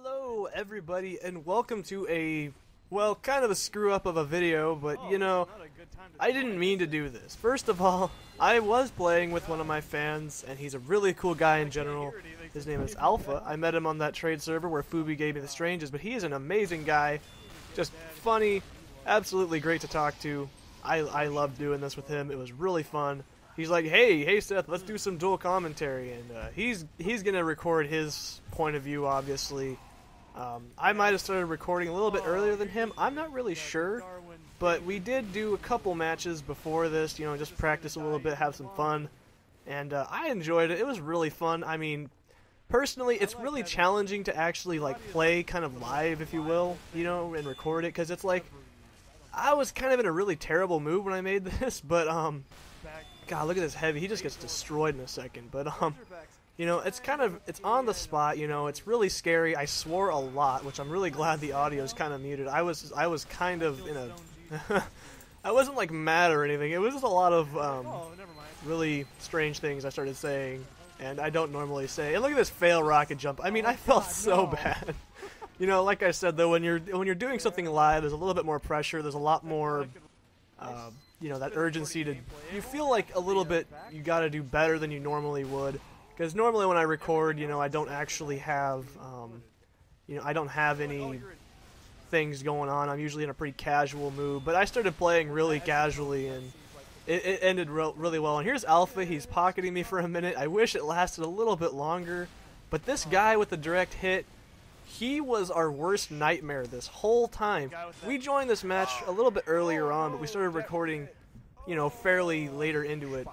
Hello everybody and welcome to a, well, kind of a screw up of a video, but you know, I didn't mean to do this. First of all, I was playing with one of my fans and he's a really cool guy in general. His name is Alpha. I met him on that trade server where Fubi gave me the Strangers, but he is an amazing guy. Just funny, absolutely great to talk to. I loved doing this with him. It was really fun. He's like, hey Seth, let's do some dual commentary, and he's gonna record his point of view, obviously. I might have started recording a little bit earlier than him. I'm not really sure, but we did do a couple matches before this, you know, just practice a little bit, have some fun, and I enjoyed it. It was really fun. I mean, personally, it's really challenging to actually like play kind of live, if you will, you know, and record it, because it's like I was kind of in a really terrible mood when I made this, but God, look at this heavy. He just gets destroyed in a second. But you know, it's on the spot. You know, it's really scary. I swore a lot, which I'm really glad the audio is kind of muted. I was kind of in a I wasn't like mad or anything. It was just a lot of really strange things I started saying, and I don't normally say. And look at this fail rocket jump. I mean, I felt so bad. You know, like I said though, when you're doing something live, there's a little bit more pressure. There's a lot more you know, that urgency to, you feel like a little bit you got to do better than you normally would, because normally when I record, you know, I don't actually have you know, I don't have any things going on. I'm usually in a pretty casual mood, but I started playing really casually and it ended really well. And here's Alpha. He's pocketing me for a minute. I wish it lasted a little bit longer, but this guy with the direct hit, he was our worst nightmare this whole time. We joined this match a little bit earlier on, but we started recording, you know, fairly later into it.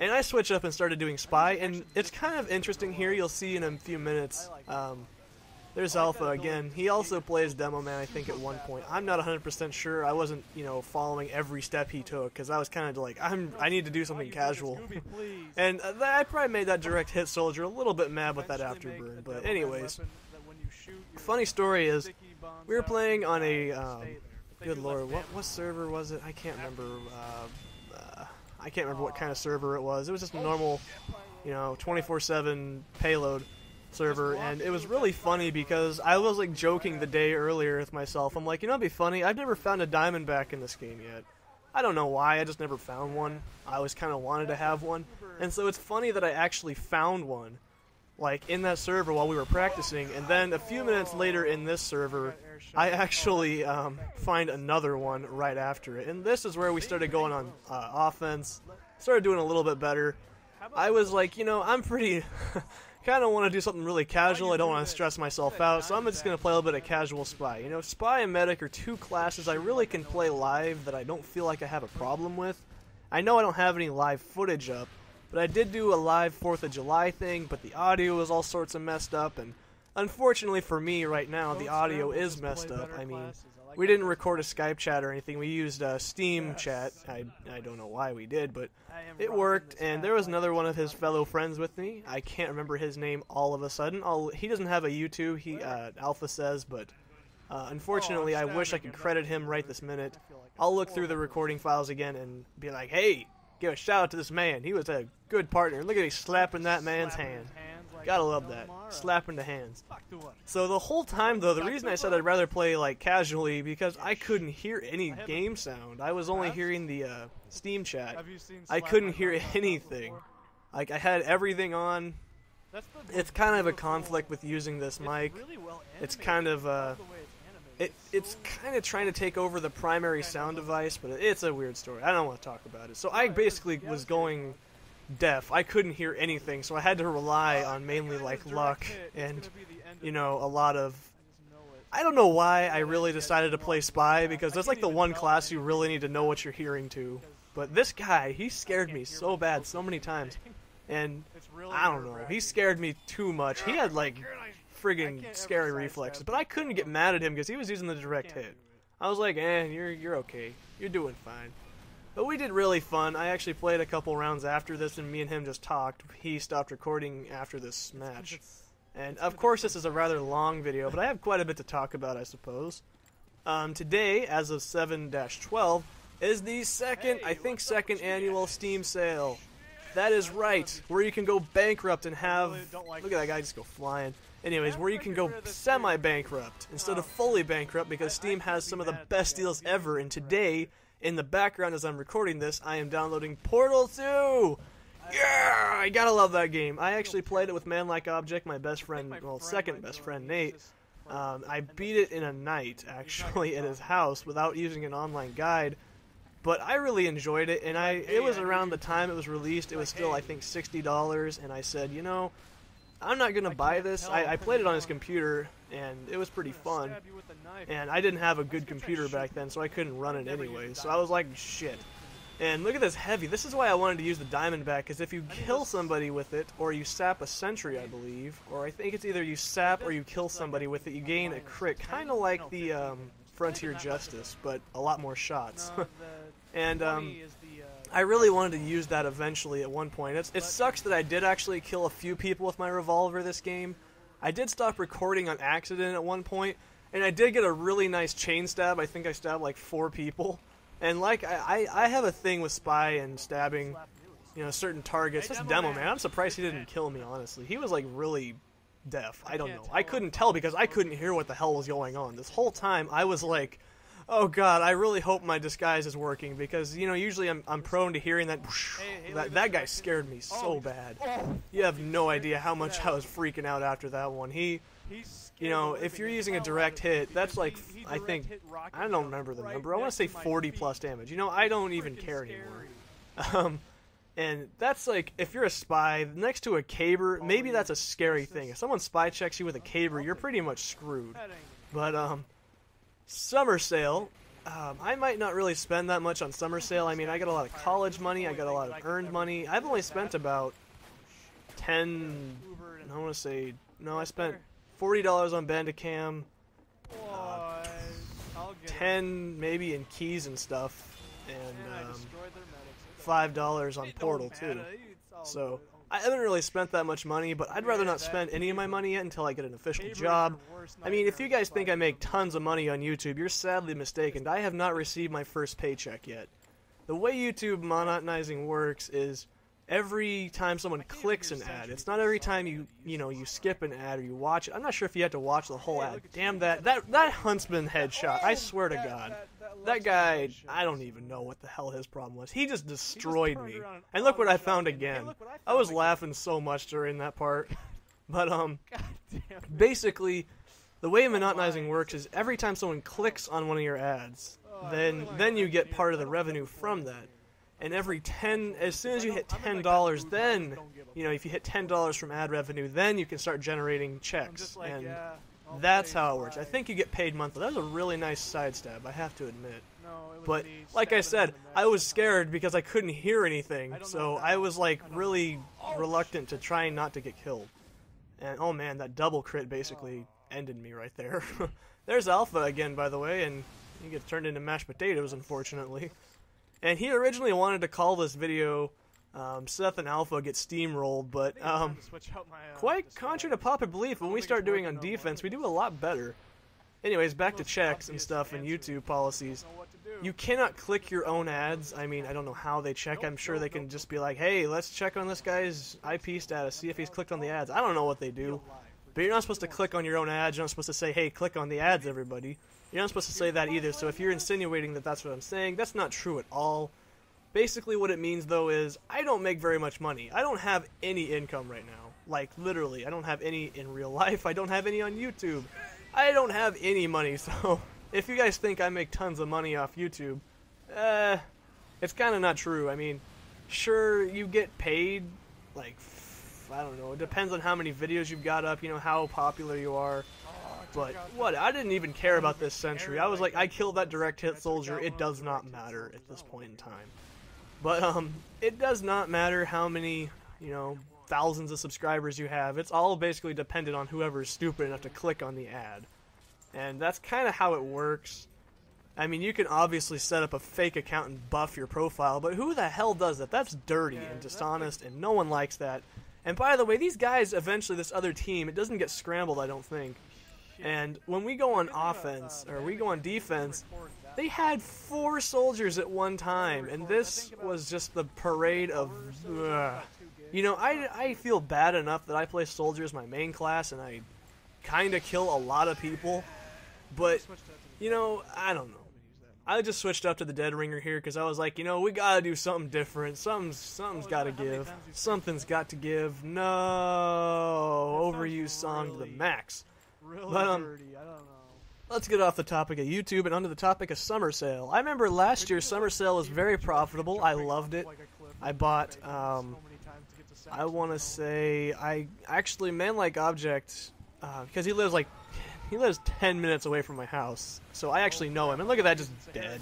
And I switched up and started doing Spy, and it's kind of interesting here. You'll see in a few minutes. There's Alpha again. He also plays Demo Man, I think, at one point. I'm not 100% sure. I wasn't, you know, following every step he took, because I was kind of like, I need to do something casual. And I probably made that direct hit soldier a little bit mad with that afterburn. But anyways, funny story is, we were playing on a, good lord, what server was it? I can't remember. I can't remember what kind of server it was. It was just a normal, you know, 24/7 payload server, and it was really funny because I was like joking the day earlier with myself. I'm like, you know, it'd be funny. I've never found a Diamondback in this game yet. I don't know why. I just never found one. I always kind of wanted to have one, and so it's funny that I actually found one, like in that server while we were practicing, and then a few minutes later in this server I actually find another one right after it, and this is where we started going on offense, started doing a little bit better. I was like, you know, I'm pretty kind of want to do something really casual. I don't want to stress myself out, so I'm just going to play a little bit of casual Spy. You know, Spy and Medic are two classes I really can play live that I don't feel like I have a problem with. I know I don't have any live footage up, but I did do a live 4th of July thing, but the audio was all sorts of messed up, and unfortunately for me right now, the audio is messed up. I mean, we didn't record a Skype chat or anything. We used Steam chat. I don't know why we did, but it worked, and there was another one of his fellow friends with me. I can't remember his name all of a sudden. He doesn't have a YouTube, Alpha says, but unfortunately I wish I could credit him right this minute. I'll look through the recording files again and be like, hey, give a shout out to this man. He was a good partner. Look at me slapping that man's hand. Gotta love that. Slapping the hands. So the whole time though, the reason I said I'd rather play like casually, because I couldn't hear any game sound. I was only hearing the Steam chat. I couldn't hear anything. Like, I had everything on. It's kind of a conflict with using this mic. It's kind of it's kind of trying to take over the primary sound device, but it's a weird story. I don't want to talk about it. So I basically was going deaf. I couldn't hear anything, so I had to rely on mainly like luck and, you know, a lot of, I don't know why I really decided to play Spy, because that's like the one class you really need to know what you're hearing to. But this guy, he scared me so bad so many times, and I don't know, he scared me too much. He had like friggin' scary reflexes, but I couldn't get mad at him because he was using the direct hit. I was like, you're okay, you're doing fine. But we did really fun. I actually played a couple rounds after this, and me and him just talked. He stopped recording after this match. And of course this is a rather long video, but I have quite a bit to talk about, I suppose. Today, as of 7-12, is the second annual Steam sale. That is right, where you can go bankrupt and have, look at that guy just go flying, Anyways, where you can go semi-bankrupt instead of fully bankrupt, because Steam has some of the best deals ever. And today, in the background as I'm recording this, I am downloading Portal 2! Yeah! I gotta love that game. I actually played it with Man Like Object, my best friend, well, second best friend, Nate. I beat it in a night, actually, at his house without using an online guide. But I really enjoyed it, and it was around the time it was released. It was still, I think, $60, and I said, you know, I'm not going to buy this. I played it on his computer, and it was pretty fun. And I didn't have a good computer back then, so I couldn't run it anyway. So I was like, shit. And look at this heavy. This is why I wanted to use the Diamondback, because if you kill somebody with it, or you sap a sentry, I believe, or I think it's either you sap or you kill somebody with it, you gain a crit, kind of like the Frontier Justice, but a lot more shots. And I really wanted to use that eventually at one point. It sucks that I did actually kill a few people with my revolver this game. I did stop recording on accident at one point, and I did get a really nice chain stab. I think I stabbed like 4 people. And like I have a thing with spy and stabbing, you know, certain targets. This demo man, I'm surprised he didn't kill me, honestly. He was like really deaf. I don't know. I couldn't tell because I couldn't hear what the hell was going on. This whole time I was like, oh god, I really hope my disguise is working, because, you know, usually I'm prone to hearing that. That guy scared me so bad. You have no idea how much I was freaking out after that one. You know, if you're using a direct hit, that's like, I think, I don't remember the number. I want to say 40 plus damage. You know, I don't even care anymore. And that's like, if you're a spy next to a caber, maybe that's a scary thing. If someone spy checks you with a caber, you're pretty much screwed. But summer sale, I might not really spend that much on summer sale. I mean, I got a lot of college money, I got a lot of earned money. I've only spent about I want to say, no, I spent $40 on Bandicam, 10 maybe in keys and stuff, and $5 on Portal too. So I haven't really spent that much money, but I'd rather not spend any of my money yet until I get an official job. I mean, if you guys think I make tons of money on YouTube, you're sadly mistaken. I have not received my first paycheck yet. The way YouTube monetizing works is every time someone clicks an ad. It's not every time you skip an ad or you watch it. I'm not sure if you have to watch the whole ad. Damn that Huntsman headshot. I swear to God. That guy, I don't even know what the hell his problem was. He just destroyed me. And look what I found again. I was laughing so much during that part. But basically, the way monetizing works is every time someone clicks on one of your ads, then you get part of the revenue from that. And as soon as you hit $10, then, you know, if you hit $10 from ad revenue, then you can start generating checks. And that's how it works. I think you get paid monthly. That was a really nice side stab, I have to admit. But, like I said, I was scared because I couldn't hear anything. So I was, like, really reluctant to try not to get killed. And, oh man, that double crit basically ended me right there. There's Alpha again, by the way, and he gets turned into mashed potatoes, unfortunately. And he originally wanted to call this video Seth and Alpha get steamrolled, but quite contrary to popular belief, when we start doing on defense, we do a lot better. Anyways, back to checks and stuff and YouTube policies. You cannot click your own ads. I mean, I don't know how they check. I'm sure they can just be like, hey, let's check on this guy's IP status, see if he's clicked on the ads. I don't know what they do. But you're not supposed to click on your own ads. You're not supposed to say, hey, click on the ads, everybody. You're not supposed to say that either, so if you're insinuating that that's what I'm saying, that's not true at all. Basically what it means, though, is I don't make very much money. I don't have any income right now. Like, literally, I don't have any in real life. I don't have any on YouTube. I don't have any money, so if you guys think I make tons of money off YouTube, it's kind of not true. I mean, sure, you get paid, like, I don't know, it depends on how many videos you've got up, you know, how popular you are. But what? I didn't even care about this sentry. I was like, I killed that direct hit soldier. It does not matter at this point in time. But it does not matter how many, you know, thousands of subscribers you have. It's all basically dependent on whoever is stupid enough to click on the ad. And that's kind of how it works. I mean, you can obviously set up a fake account and buff your profile, but who the hell does that? That's dirty and dishonest, and no one likes that. And by the way, these guys, eventually, this other team, it doesn't get scrambled, I don't think. And when we go on offense, or we go on defense, they had 4 soldiers at one time, and this was just the parade of, you know, I feel bad enough that I play soldier as my main class, and kind of kill a lot of people, but, you know, I don't know. I just switched up to the Dead Ringer here because I was like, you know, we gotta do something different. Something's gotta give. Something's got to give. No, overused song to the max. But let's get off the topic of YouTube and onto the topic of summer sale. I remember last year summer sale was very profitable. I loved it. I bought, I want to say, I actually, Man Like Object, because he lives 10 minutes away from my house, so I actually know him. And look at that, just dead.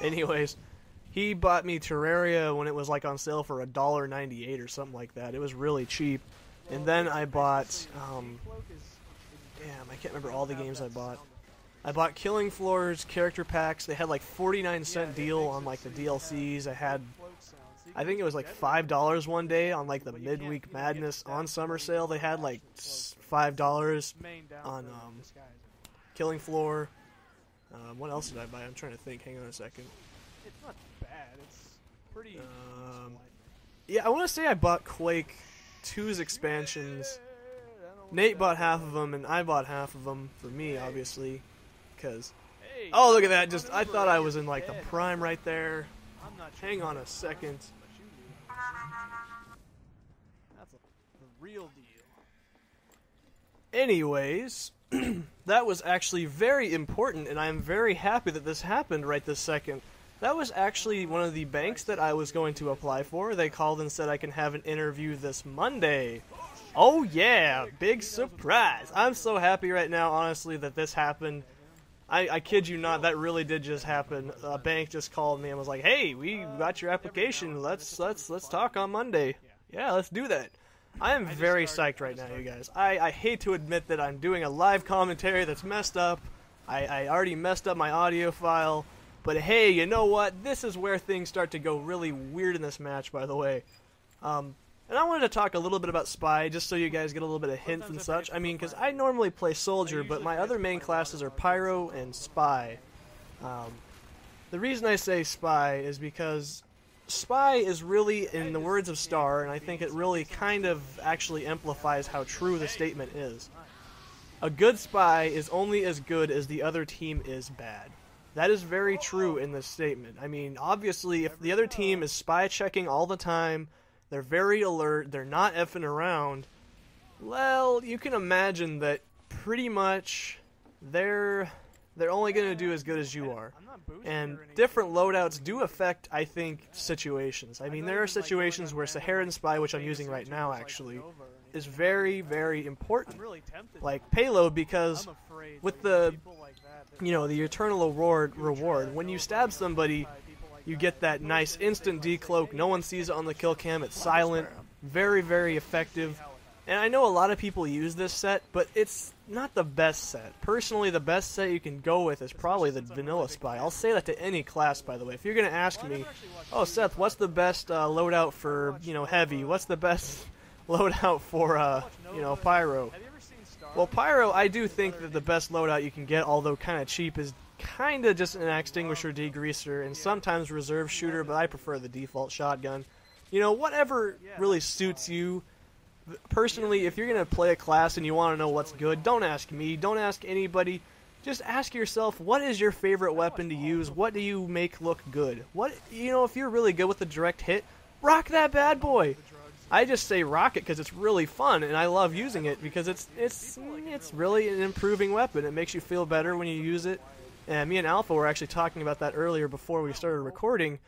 Anyways, he bought me Terraria when it was like on sale for $1.98 or something like that. It was really cheap. And then I bought, damn, I can't remember all the games I bought. I bought Killing Floors character packs. They had like 49-cent deal on like the DLCs. I think it was like $5 one day on like the Midweek Madness on summer sale. They had like $5 on Killing Floor. What else did I buy? I'm trying to think. Hang on a second. It's not bad. It's pretty. Yeah, I want to say I bought Quake 2's expansions. Nate bought half of them, and I bought half of them for me, obviously, because. Oh, look at that! Just I thought I was in like the prime right there. Hang on a second. That's the real deal. Anyways, that was actually very important, and I am very happy that this happened right this second. That was actually one of the banks that I was going to apply for. They called and said I can have an interview this Monday. Oh yeah, big surprise. I'm so happy right now, honestly, that this happened. I kid you not, that really did just happen. A bank just called me and was like, "Hey, we got your application. Let's talk on Monday." Yeah, let's do that. I am very psyched right now, you guys. I hate to admit that I'm doing a live commentary that's messed up. I already messed up my audio file. But hey, you know what? This is where things start to go really weird in this match, by the way. And I wanted to talk a little bit about Spy, just so you guys get a little bit of hints and such. I mean, because I normally play Soldier, but my other main classes are Pyro and Spy. The reason I say Spy is because Spy is really, in the words of Star, and I think it really kind of actually amplifies how true the statement is. A good Spy is only as good as the other team is bad. That is very true in this statement. I mean, obviously, if the other team is spy checking all the time, they're very alert, they're not effing around, well, you can imagine that pretty much they're only going to do as good as you are. And different loadouts do affect, I think, situations. I mean, there are situations where Saharan Spy, which I'm using right now, actually, is very, very important. Like payload, because with the, you know, the eternal reward, when you stab somebody, you get that nice instant decloak. No one sees it on the kill cam. It's silent. Very, very effective. And I know a lot of people use this set, but it's not the best set. Personally, the best set you can go with is probably the Vanilla Spy. I'll say that to any class, by the way. If you're going to ask me, oh, Seth, what's the best loadout for, you know, Heavy? What's the best loadout for, you know, Pyro? Well, Pyro, I do think that the best loadout you can get, although kind of cheap, is kind of just an extinguisher, degreaser, and sometimes reserve shooter, but I prefer the default shotgun. You know, whatever really suits you. Personally, if you're going to play a class and you want to know what's good, don't ask me, don't ask anybody. Just ask yourself, what is your favorite weapon to use? What do you make look good? What, you know, if you're really good with the direct hit, rock that bad boy. I just say rock it because it's really fun, and I love using it because it's really an improving weapon. It makes you feel better when you use it. And me and Alpha were actually talking about that earlier before we started recording,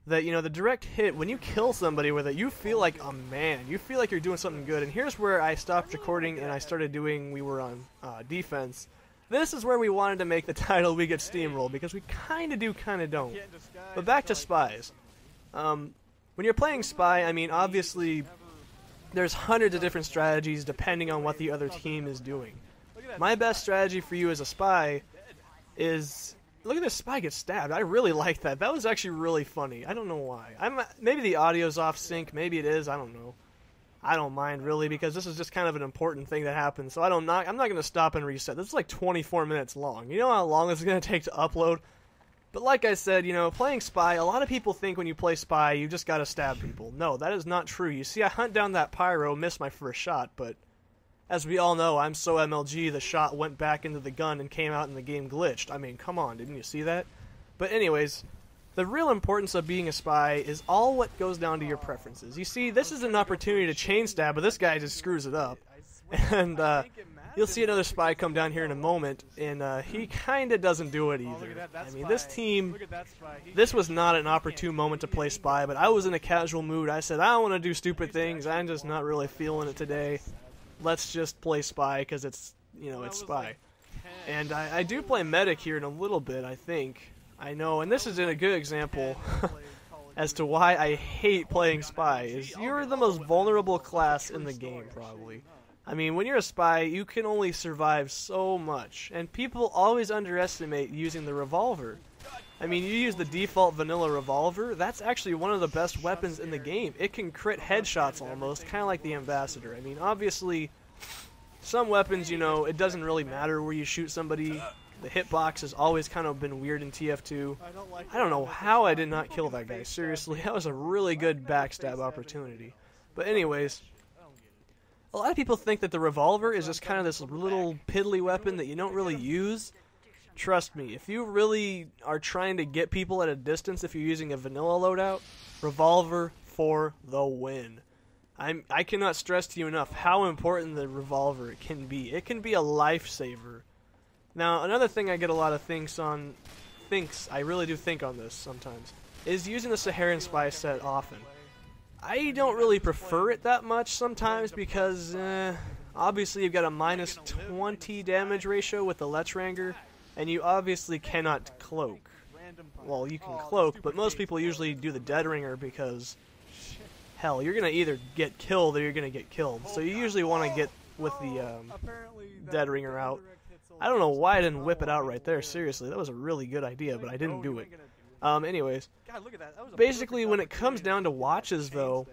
that, you know, the direct hit, when you kill somebody with it, you feel like a man. You feel like you're doing something good. And here's where I stopped recording and I started doing, we were on defense. This is where we wanted to make the title We Get Steamrolled, because we kind of do, kind of don't. But back to Spies. When you're playing Spy, I mean, obviously, there's hundreds of different strategies depending on what the other team is doing. My best strategy for you as a Spy is... Look at this Spy get stabbed. I really like that. That was actually really funny. I don't know why. Maybe the audio's off sync. Maybe it is. I don't know. I don't mind, really, because this is just kind of an important thing that happens. So I'm not going to stop and reset. This is like 24 minutes long. You know how long this is going to take to upload? But like I said, you know, playing Spy, a lot of people think when you play Spy, you just got to stab people. No, that is not true. You see, I hunt down that Pyro, missed my first shot, but as we all know, I'm so MLG, the shot went back into the gun and came out and the game glitched. I mean, come on, didn't you see that? But anyways, the real importance of being a spy is all what goes down to your preferences. You see, this is an opportunity to chain stab, but this guy just screws it up. And you'll see another spy come down here in a moment, and he kind of doesn't do it either. I mean, this team, this was not an opportune moment to play spy, but I was in a casual mood. I said, I don't want to do stupid things. I'm just not really feeling it today. Let's just play spy because it's, you know, it's spy. And I do play medic here in a little bit, I think. I know, and this is a good example as to why I hate playing spy, is you're the most vulnerable class in the game, probably. I mean, when you're a spy, you can only survive so much, and people always underestimate using the revolver. I mean, you use the default vanilla revolver, that's actually one of the best weapons in the game. It can crit headshots almost, kind of like the Ambassador. I mean, obviously, some weapons, you know, it doesn't really matter where you shoot somebody. The hitbox has always kind of been weird in TF2. I don't know how I did not kill that guy, seriously. That was a really good backstab opportunity. But anyways, a lot of people think that the revolver is just kind of this little piddly weapon that you don't really use. Trust me, if you really are trying to get people at a distance if you're using a vanilla loadout, revolver for the win. I cannot stress to you enough how important the revolver can be. It can be a lifesaver. Now, another thing I get a lot of I really do think on this sometimes, is using the Saharan Spy set often. I don't really prefer it that much sometimes because, obviously you've got a minus 20 damage ratio with the Lechranger, and you obviously cannot cloak. Well, you can cloak, but most people usually do the Dead Ringer because, hell, you're going to either get killed or you're going to get killed. So you usually want to get with the Dead Ringer out. I don't know why I didn't whip it out right there, seriously. That was a really good idea, but I didn't do it. Anyways, basically when it comes down to watches, though,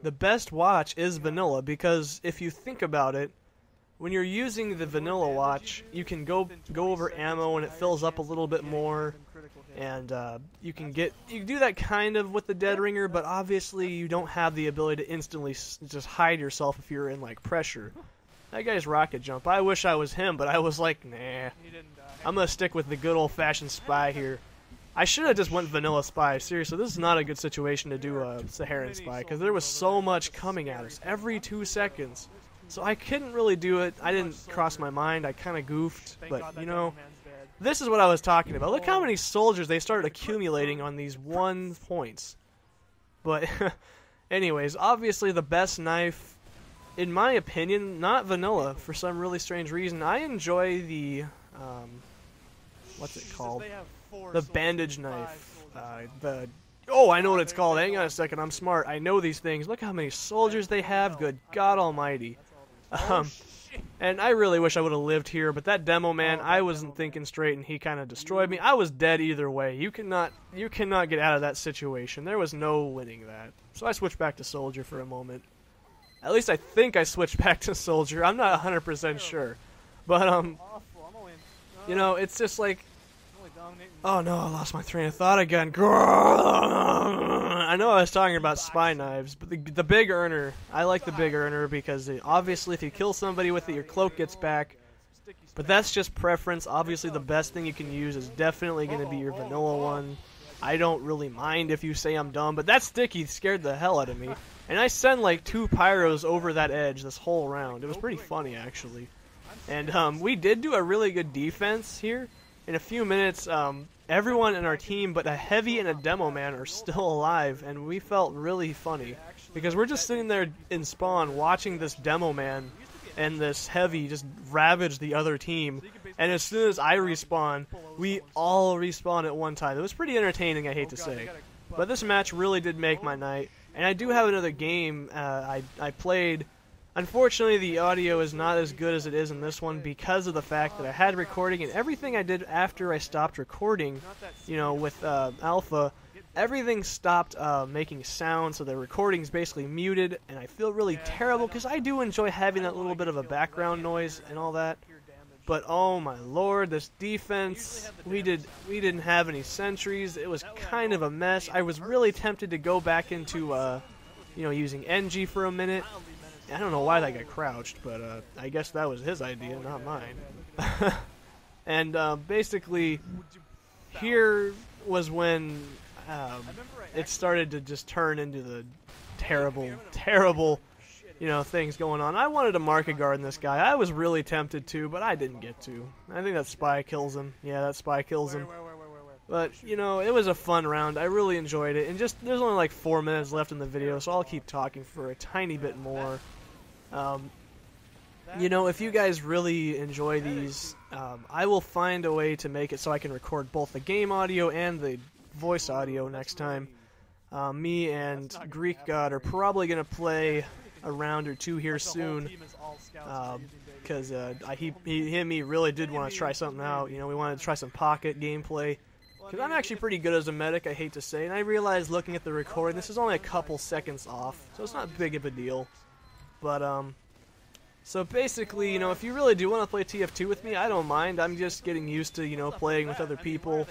the best watch is vanilla, because if you think about it, when you're using the vanilla watch, you can go over ammo and it fills up a little bit more, and you can do that kind of with the Dead Ringer, but obviously you don't have the ability to instantly just hide yourself if you're in like pressure. That guy's rocket jump, I wish I was him, but I was like, nah, I'm gonna stick with the good old-fashioned spy here. I should have just went vanilla spy. Seriously, this is not a good situation to do a Saharan spy, because there was so much coming at us every 2 seconds. So I couldn't really do it. I didn't cross my mind. I kind of goofed. But, you know, this is what I was talking about. Look how many soldiers they started accumulating on these 1 points. But, anyways, obviously the best knife, in my opinion, not vanilla, for some really strange reason. I enjoy the, what's it called? The bandage knife. Oh, I know what it's called. Hang on a second. I'm smart. I know these things. Look how many soldiers they have. Good God Almighty. And I really wish I would have lived here, but that demo man, I wasn't thinking straight, and he kind of destroyed me. I was dead either way. You cannot get out of that situation. There was no winning that. So I switched back to soldier for a moment. At least I think I switched back to soldier. I'm not 100% sure. But, you know, it's just like, oh no, I lost my train of thought again. I know I was talking about spy knives, but the big earner, I like the big earner because obviously if you kill somebody with it, your cloak gets back. But that's just preference. Obviously the best thing you can use is definitely going to be your vanilla one. I don't really mind if you say I'm dumb, but that sticky scared the hell out of me. And I sent like 2 pyros over that edge this whole round. It was pretty funny, actually. And we did do a really good defense here. In a few minutes, everyone in our team but a heavy and a demo man are still alive, and we felt really funny. Because we're just sitting there in spawn watching this demo man and this heavy just ravage the other team. And as soon as I respawn, we all respawn at one time. It was pretty entertaining, I hate to say. But this match really did make my night. And I do have another game I played. Unfortunately, the audio is not as good as it is in this one because of the fact that I had recording, and everything I did after I stopped recording, you know, with Alpha, everything stopped making sound, so the recording's basically muted, and I feel really terrible because I do enjoy having that little bit of a background noise and all that. But oh my lord, this defense, we didn't have any sentries. It was kind of a mess. I was really tempted to go back into, you know, using NG for a minute. I don't know why that guy crouched, but I guess that was his idea, not mine. And basically, here was when it started to just turn into the terrible, terrible, you know, things going on. I wanted to market garden this guy. I was really tempted to, but I didn't get to. I think that spy kills him. Yeah, that spy kills him. But, you know, it was a fun round. I really enjoyed it. And just, there's only like 4 minutes left in the video, so I'll keep talking for a tiny bit more. You know, if you guys really enjoy these, I will find a way to make it so I can record both the game audio and the voice audio next time. Me and Greek God are probably going to play a round or two here soon, because he and me really did want to try something out. You know, we wanted to try some pocket gameplay, because I'm actually pretty good as a medic, I hate to say, and I realized looking at the recording, this is only a couple seconds off, so it's not big of a deal. But, so basically, you know, if you really do want to play TF2 with me, I don't mind. I'm just getting used to, you know, playing with other people.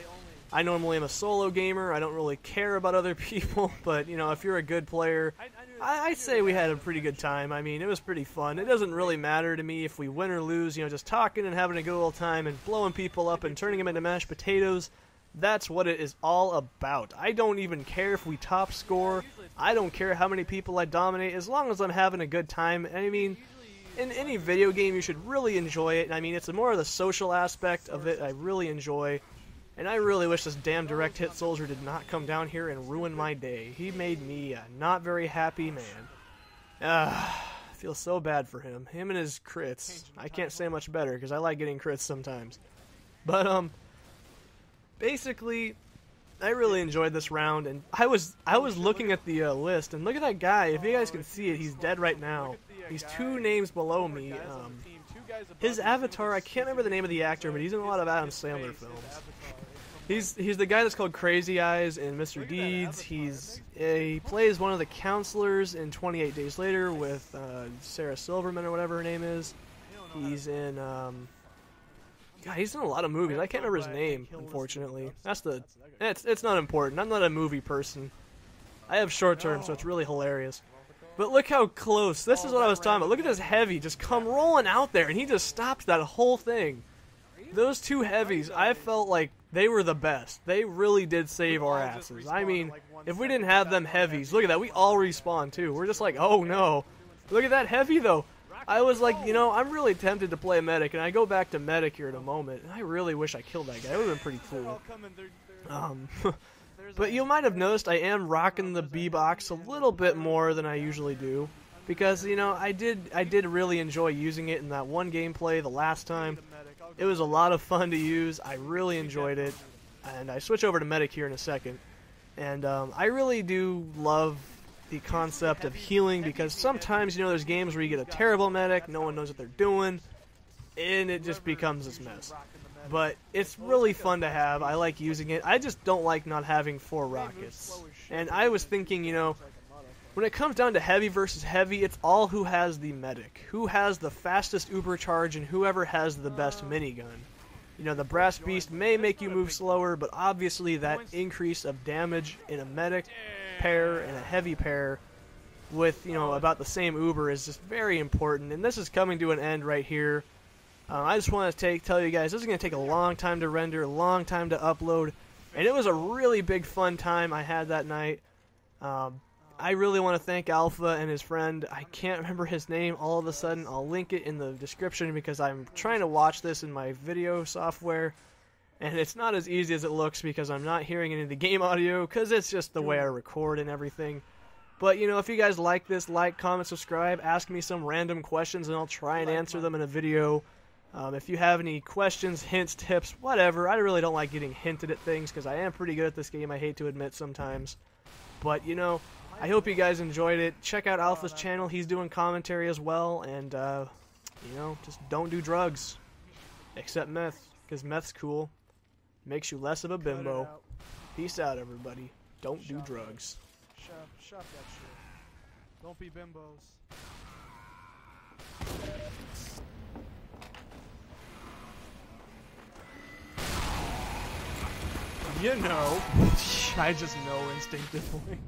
I normally am a solo gamer. I don't really care about other people, but, you know, if you're a good player, I'd say we had a pretty good time. I mean, it was pretty fun. It doesn't really matter to me if we win or lose, you know, just talking and having a good old time and blowing people up and turning them into mashed potatoes. That's what it is all about. I don't even care if we top score. I don't care how many people I dominate, as long as I'm having a good time. And I mean, in any video game, you should really enjoy it. I mean, it's more of the social aspect of it I really enjoy. And I really wish this damn direct hit soldier did not come down here and ruin my day. He made me a not very happy man. I feel so bad for him. Him and his crits. I can't say much better, because I like getting crits sometimes. But, basically, I really enjoyed this round, and I was looking at the list, and look at that guy. If you guys can see it, he's dead right now. He's 2 names below me. His avatar, I can't remember the name of the actor, but he's in a lot of Adam Sandler films. He's the guy that's called Crazy Eyes in Mr. Deeds. He plays one of the counselors in 28 Days Later with Sarah Silverman or whatever her name is. He's in God, he's in a lot of movies. I can't remember his name, unfortunately. It's not important. I'm not a movie person. I have short term, so it's really hilarious. But look how close. This is what I was talking about. Look at this heavy just come rolling out there, and he just stopped that whole thing. Those 2 heavies, I felt like they were the best. They really did save our asses. I mean, if we didn't have them heavies, look at that. We all respawned, too. We're just like, oh, no. Look at that heavy, though. I was like, you know, I'm really tempted to play medic, and I go back to medic here in a moment, and I really wish I killed that guy. It would have been pretty cool. But you might have noticed I am rocking the B-Box a little bit more than I usually do, because, you know, I did really enjoy using it in that one gameplay the last time. It was a lot of fun to use. I really enjoyed it, and I switch over to medic here in a second. And I really do love the concept of healing, because sometimes, you know, there's games where you get a terrible medic, no one knows what they're doing, and it just becomes this mess. But it's really fun to have. I like using it. I just don't like not having 4 rockets. And I was thinking, you know, when it comes down to heavy versus heavy, it's all who has the medic, who has the fastest uber charge, and whoever has the best minigun. You know, the brass beast may make you move slower, but obviously that increase of damage in a medic pair and a heavy pair with, you know, about the same uber is just very important. And this is coming to an end right here. I just want to tell you guys, this is going to take a long time to render, a long time to upload, and it was a really big fun time I had that night. I really want to thank Alpha and his friend. I can't remember his name all of a sudden. I'll link it in the description, because I'm trying to watch this in my video software, and it's not as easy as it looks, because I'm not hearing any of the game audio, because it's just the way I record and everything. But, you know, if you guys like this, like, comment, subscribe, ask me some random questions, and I'll try and answer them in a video. If you have any questions, hints, tips, whatever. I really don't like getting hinted at things, because I am pretty good at this game, I hate to admit sometimes. But, you know, I hope you guys enjoyed it. Check out Alpha's channel. He's doing commentary as well. And, you know, just don't do drugs. Except meth, because meth's cool. Makes you less of a bimbo. Peace out, everybody. Don't do drugs. Shop that shit. Don't be bimbos. You know. I just know instinctively.